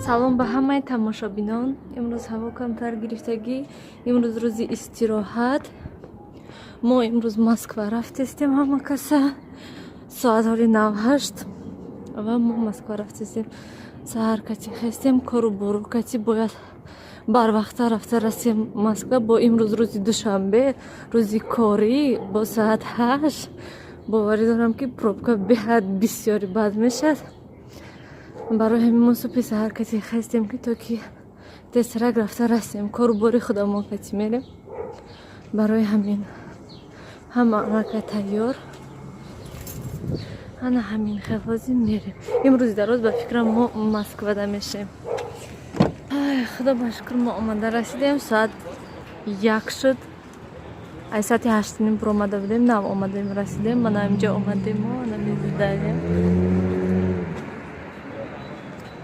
салом ба ҳамаи тамошобинон. Имрӯз ҳаво камтар гирифтагӣ. Имрӯз рӯзи истироҳат. Мо имрӯз Москва рафтестем ҳама каса. Соат ҳоли 9:08 ва мо Москва рафтестем. Саҳар кати хестем кору бору кати бояд барвақта рафта расем Москва. Бо имрӯз рӯзи душанбе, рӯзи корӣ бо соат 8 боварӣ дорам ки пробка беҳад бисёри бад мешад. барои ҳамин мо субҳи саҳар кати хестем ки то ки тезтарак рафта расем кору бори худам мо кати мерем. барои ҳамин ҳама амака тайёр. ана ҳамин хел ҳозир мерем. имрӯзи дароз ба фикрам мо Москвада мешем. худо ба шукр мо омада расидем. Соат 1 шуд. Ай соати 8:30 буромада будем. Нав омадем расидем. Мана инҷа омадем. Мо ана мезидаем.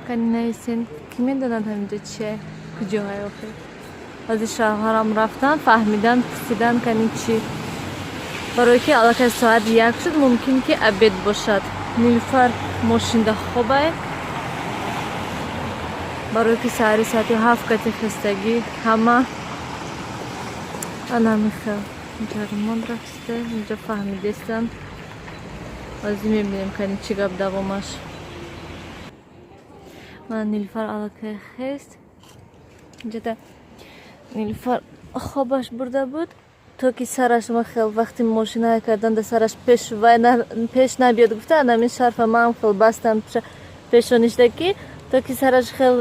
Кани наисен ки медонад ҳаминҷа чие? куҷоҳай охир? ҳозир шавҳарам рафтан, фаҳмидан, пурсидан кани чӣ? барое ки аллакай соат 1 шуд, мумкин ки обед бошад. Нилуфар мошинда хобай. барое ки саҳари соати 7 кати хистагӣ ҳама ана михел инҷа ремонт рафта, инҷа фаҳмидестан. ҳозир мебинем кани чӣ гап давомаш. мана Нилуфар аллакай хест. инҷада Нилуфар хобаш бурда буд то ки сараш махел вақти мошина карданда сараш пеш набиёд гуфта анамин шарфа маам хел бастам пешонишда ки то ки сараш хел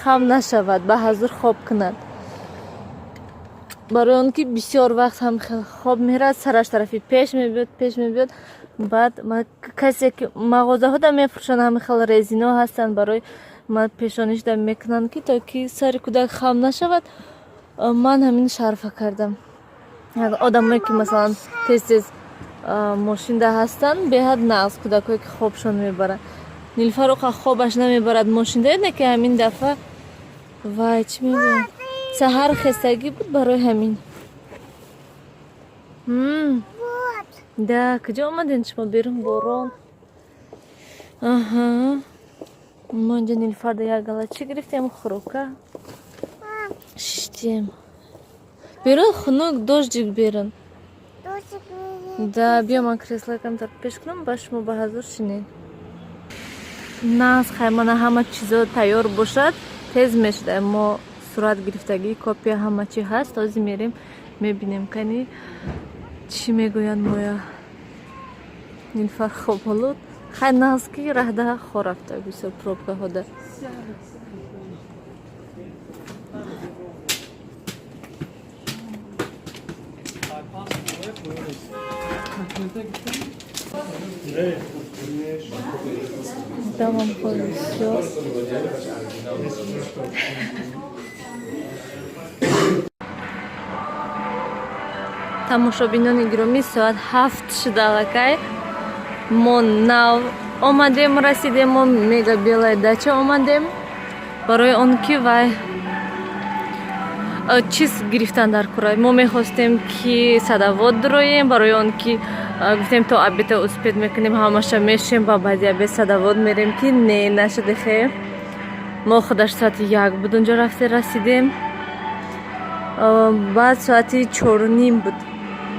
хам нашавад ба ҳазур хоб кунад. барои он ки бисёр вақт ҳам хел хоб мерад сараш тарафи пеш мебиёд. баъд касе ки мағозаҳода мефурӯшанд ҳамин хел резино ҳастанд барои пешонишда мекунанд ки то ки сари кӯдак хам нашавад. ман ҳамин шарфа кардам. одамое ки масалан тез мошинда ҳастанд беҳад нағз кӯдакое ки хобшон мебаранд. Нилуфар оқа хобаш намебарад мошинда не ки ҳамин дафъа вай чӣ мегӯям саҳар хестагӣ буд барои ҳамин. да куҷо омадем шумо берун борон? аҳа мо инҷа Нилуфарда як гала чӣ гирифтем? хӯрока шиштем. берун хунук дождик берун. да биё ман кресло камтар пеш кунам ба шумо ба ҳазур шинед. нас хай мана ҳама чизо тайёр бошад тез мешудаем. мо сурат гирифтагӣ копия ҳама чӣ ҳаст. ҳозир мерем мебинем кани чӣ мегӯянд моя. Нилуфар хоб ҳолуд хай нағз ки раҳда хо рафта бисёр пробкаҳода. Давам всё. Тамошобинони гиромӣ соат 7 шуда аллакай. мо нав омадем расидем. мо мега белая дача омадем барои он ки вай чиз гирифтан дар кура. мо мехостем ки садовод дуроем барои он ки гуфтем то обеда успед мекунем ҳамаша мешем ба баъди обед садовод мерем ки не нашуде хе. мо худаш соати 1 буд онҷо рафте расидем. баъд соати 4:30 буд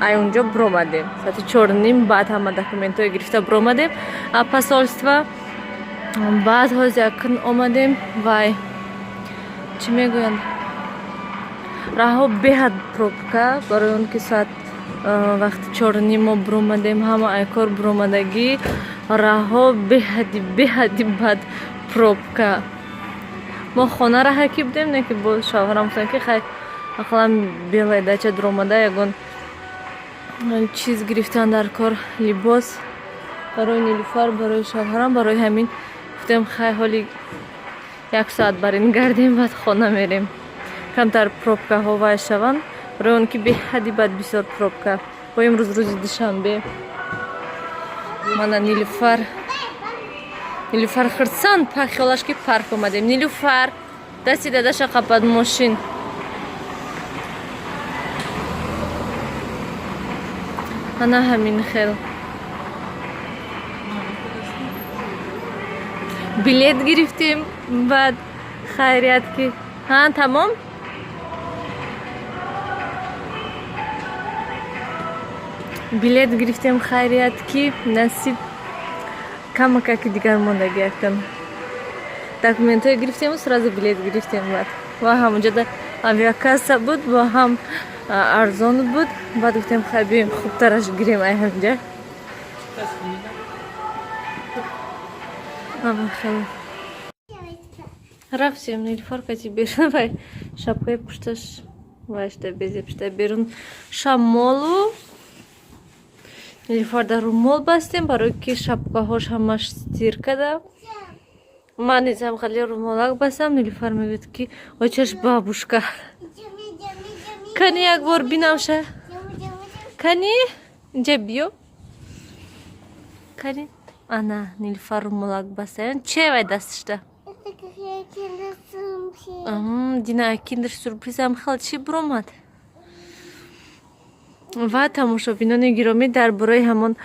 ай онҷо буромадем. соати 4:30 баъд ҳама документҳои гирифта буромадем а посольства. баъд ҳозир якун омадем вай чӣ мегӯянд раҳо беҳад пробка барои он ки соат вақти 4:30 мо буромадем ҳама айкор буромадагӣ раҳо беҳади бад пробка. мо хона раҳа ки будем не ки бо шавҳарам гуфтам ки хай ақаллан белая дача дуромада ягон чиз гирифтан дар кор либос барои Нилуфар барои шавҳарам. барои ҳамин гуфтем хай ҳоли 1 соат барин гардем баъд хона мерем камтар пробкаҳо вай шаванд барои он ки беҳади бад бисёр пробка. бо имрӯз рӯзи душанбе. мана Нилуфар хурсанд хиёлаш ки парк омадем. Нилуфар дасти дадаша қапад мошин. ана ҳамин хел билет гирифтем. баъд خیریت کی ها تمام بلیت گرفتیم خیریت کی نصیب کمکی دیگر موندگی کن دکومنت های گرفتیم و سراز بلیت گرفتیم بعد و همونجا در авиакасса بود و هم ارزان بود بعد گفتیم خیلی خوب ترش گیریم ای همینجا خیلی رفتیم نیلوفر کسی بیرون و شبکه پشتش واشته بیزی پشته بیرون شمالو نیلوفر در رو مال بستیم برای که شبکه هاش همش سیر کده من نیزم خیلی رو مالک بستم نیلوفر میگوید که اوچش بابوشکا کنی یک بار بینم شه کنی اینجا بیو کنی آنا نیلوفر رو مالک بستیم چه وای دستشته دینا کیندر سورپریز هم خیلی چی برامد و تماشابینان گرامی درباره همان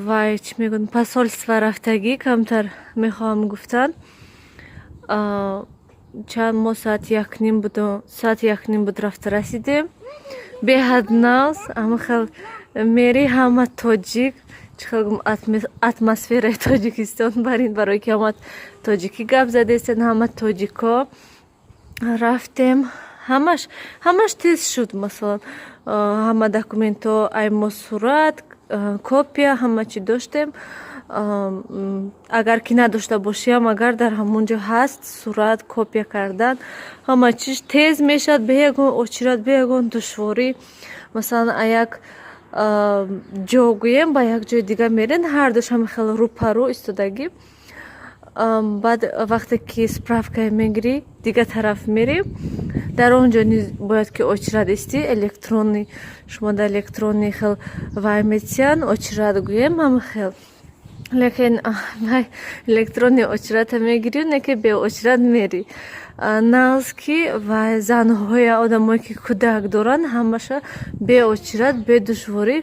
وای چی میگن посольство رفتگی کمتر میخوام گفتن چند ما ساعت یک نیم بود رفته رسیدیم به حد ناز اما خیلی میری همه تاجیک چخلگم اتمسفیر تاجیکستان برین برای که همه تاجیکی گپ زده استن همه تاجیکا رفتیم همش تیز شد مثلا همه دکومنت ها ایما صورت کپیا همه چی داشتیم اگر که نداشته باشیم اگر در همونجا هست صورت کپیا کردن همه چیز تیز میشد به یکون اچرات به یکون دشواری مثلا یک جا گویم با یک جای دیگه میرین هر دوش هم خیلی رو پرو استادگی بعد وقتی که سپرافکا میگیری دیگه طرف میری در اونجا باید که اچرات استی الکترونی شما در الکترونی خیلی وای میتین اچرات گویم هم خیلی لیکن الکترونی اچرات میگیری نه که به اچرات میری ناز که و زنهای آدمایی که کودک دارن همشه به اچرات به دشواری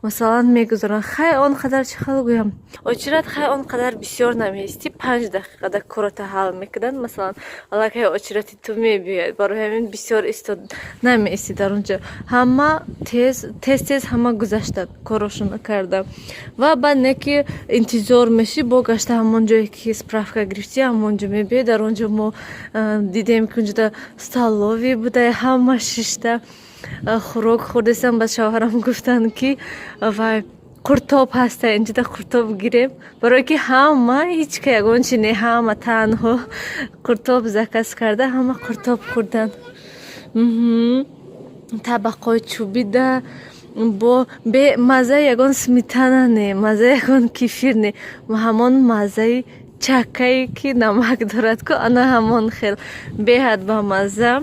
مثلا میگذارن خیلی آنقدر چه خیلی گویم اچرات خیلی آنقدر بسیار نمیستی 5 دقیقه در کارت حل میکردن مثلا الکی اچراتی تو میبیاید برای همین بسیار استاد نمیستی در اونجا همه تیز همه گذشته کارشون کردم و بعد نکی انتظار میشی با گشته همون جایی که سپرافکا گرفتی همونجا میبیاید در اونجا ما دیدیم که اونجا столові بوده همه شیشته خوراک خوردستم با شوهرم گفتن که وای قرطاب هسته اینجا دا قرطاب گیریم برای که همه هیچ که یگون چی نه همه تنها قرطاب زکس کرده همه قرطاب خوردن طبقای چوبی ده با به مزه یگون سمیتانه نه مزه یگون کیفیر نه و همان مزه چکایی که نمک دارد که آنها همان خیلی به حد با مزه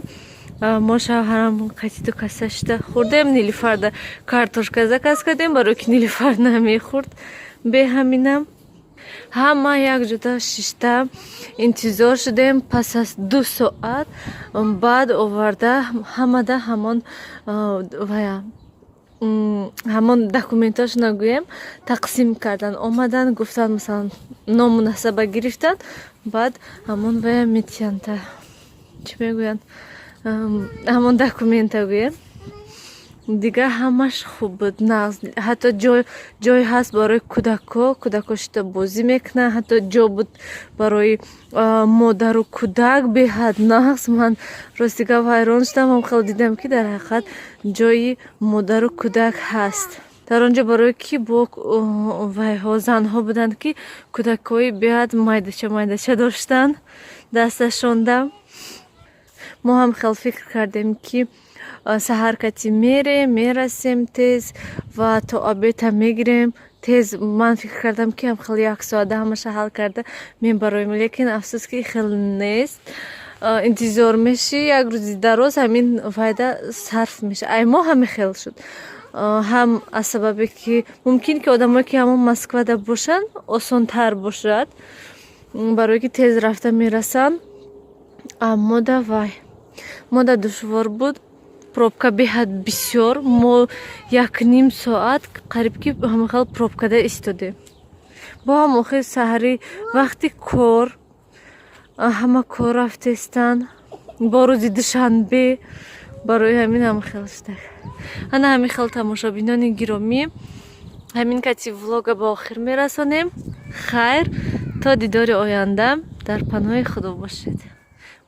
ما شوهرم قطعی تو کسشته خوردیم نیلوفر ده کارتوشکا زکس کردیم برای که نیلوفر نمیخورد به همینم همه یک جدا شیشته انتظار شدیم پس از 2 ساعت بعد آورده همه ده همون دکومنتاش نگویم تقسیم کردن آمدن گفتن مثلا نامناسبه گرفتن بعد همون باید میتین تا چی میگوین همون دکومنت گوین دیگه همش خوب بود نغز حتی جای هست برای کودکاش بازی میکنه حتی جا بود برای مادر و کودک به حد نغز من راستیگه ویران شدم هم خیلی دیدم که در حقیقت جای مادر و کودک هست در آنجا برای که با زنها بودن که کودکای به حد مایدشه داشتن دستشوندم ما هم خیلی فکر کردیم که سحر کتی میرسیم تیز و تا آبیتا میگیریم تیز من فکر کردم که هم خیلی 1 ساعت همشه حل کرده میبرایم لیکن افسوس که خیلی نیست انتظار میشی یک روزی دراز همین فایده صرف میشه ای ما همه خیلی شد هم از سببی که ممکن که آدمایی که همون مسکو ده باشن آسان تر باشد برای که تیز رفته میرسن اما ده وای ما ده دشوار بود пробка беҳад бисёр мо 1 соат қариб ки ҳамахал пробкада истодем бо ҳам охир саҳари вақти кор ҳама кор рафтестанд бо рӯзи душанбе барои ҳамин ҳама хел шудак. ана ҳамин хел тамошобинони гиромӣ, ҳамин кати влога ба охир мерасонем. Хайр, то дидори оянда дар паноҳи худо бошед.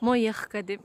мо ях кадем.